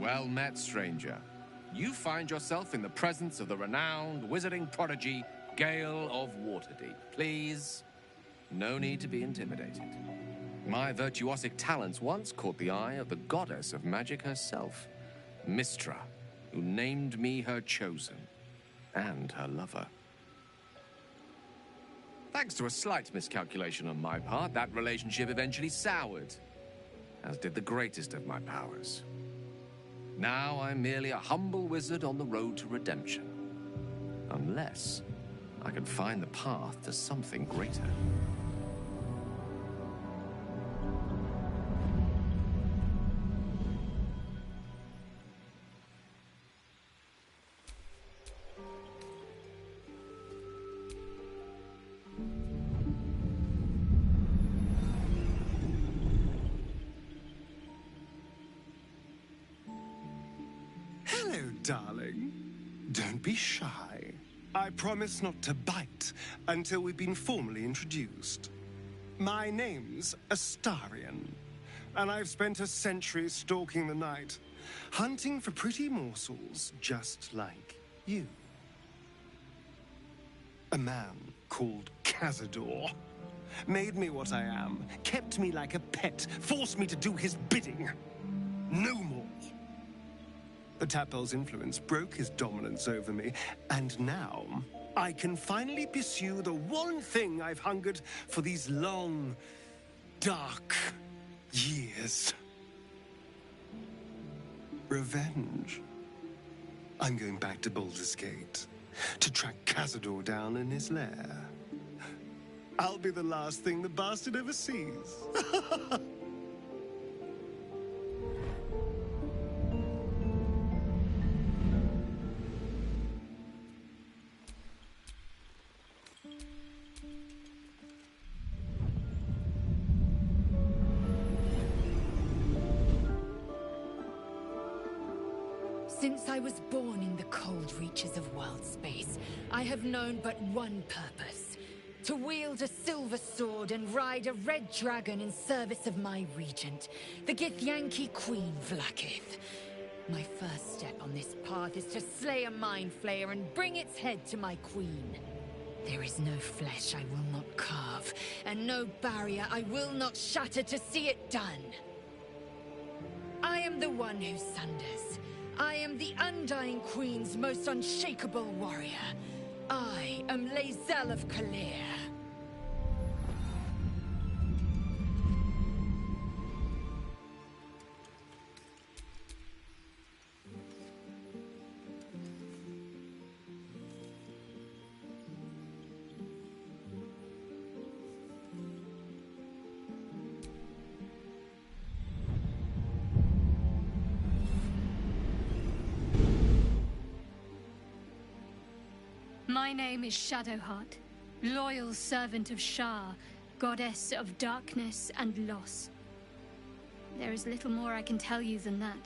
Well met, stranger. You find yourself in the presence of the renowned wizarding prodigy, Gale of Waterdeep. Please, no need to be intimidated. My virtuosic talents once caught the eye of the goddess of magic herself, Mistra, who named me her chosen, and her lover. Thanks to a slight miscalculation on my part, that relationship eventually soured, as did the greatest of my powers. Now I'm merely a humble wizard on the road to redemption. Unless I can find the path to something greater. Hello, darling. Don't be shy. I promise not to bite until we've been formally introduced. My name's Astarion, and I've spent a century stalking the night, hunting for pretty morsels just like you. A man called Cazador made me what I am, kept me like a pet, forced me to do his bidding. No more. The Tadpole's influence broke his dominance over me, and now I can finally pursue the one thing I've hungered for these long, dark years. Revenge. I'm going back to Baldur's Gate to track Cazador down in his lair. I'll be the last thing the bastard ever sees. Since I was born in the cold reaches of world space, I have known but one purpose. To wield a silver sword and ride a red dragon in service of my regent, the Githyanki Queen Vlaakith. My first step on this path is to slay a mind flayer and bring its head to my queen. There is no flesh I will not carve, and no barrier I will not shatter to see it done. I am the one who sunders. I am the Undying Queen's most unshakable warrior. I am Lae'zel of Kalir. My name is Shadowheart, loyal servant of Shah, goddess of darkness and loss. There is little more I can tell you than that.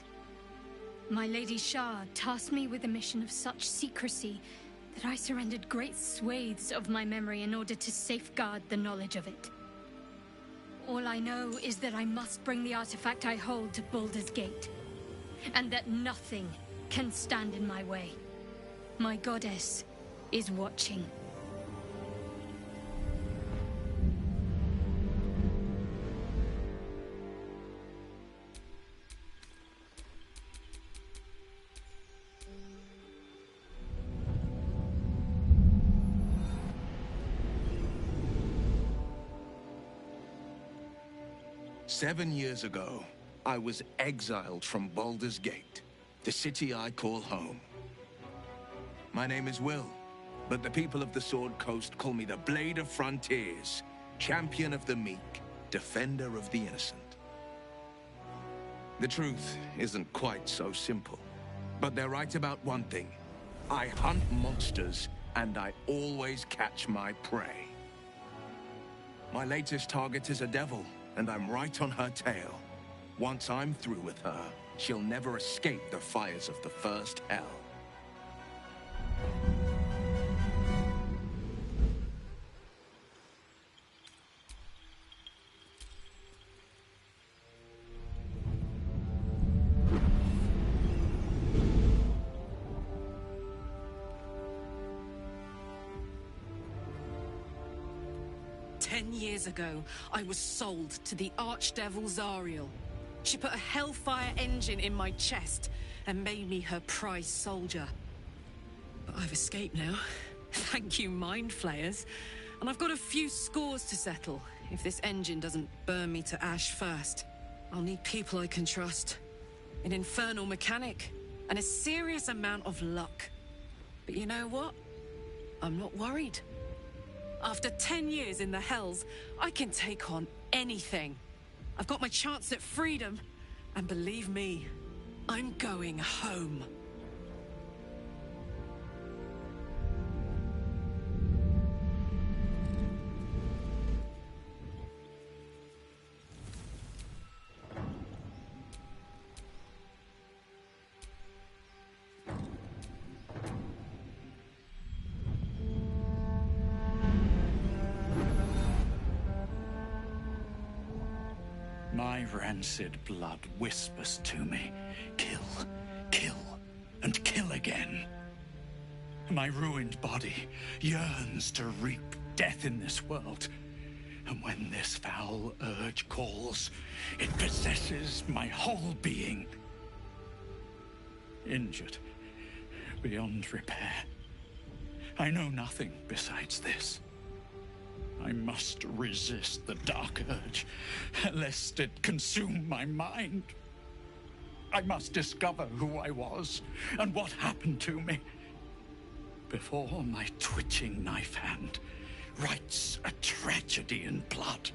My Lady Shah tasked me with a mission of such secrecy that I surrendered great swathes of my memory in order to safeguard the knowledge of it. All I know is that I must bring the artifact I hold to Baldur's Gate, and that nothing can stand in my way. My goddess is watching. "7 years ago, I was exiled from Baldur's Gate, the city I call home. My name is Will, but the people of the Sword Coast call me the Blade of Frontiers, champion of the meek, defender of the innocent. The truth isn't quite so simple, but they're right about one thing. I hunt monsters, and I always catch my prey. My latest target is a devil, and I'm right on her tail. Once I'm through with her, she'll never escape the fires of the first hell." 10 years ago, I was sold to the Archdevil Zariel. She put a Hellfire engine in my chest and made me her prize soldier. But I've escaped now. Thank you, Mind Flayers. And I've got a few scores to settle. If this engine doesn't burn me to ash first, I'll need people I can trust. An infernal mechanic, and a serious amount of luck. But you know what? I'm not worried. After 10 years in the Hells, I can take on anything. I've got my chance at freedom, and believe me, I'm going home. My rancid blood whispers to me, kill, kill, and kill again. My ruined body yearns to reap death in this world. And when this foul urge calls, it possesses my whole being. Injured beyond repair. I know nothing besides this. I must resist the dark urge, lest it consume my mind. I must discover who I was and what happened to me before my twitching knife hand writes a tragedy in blood.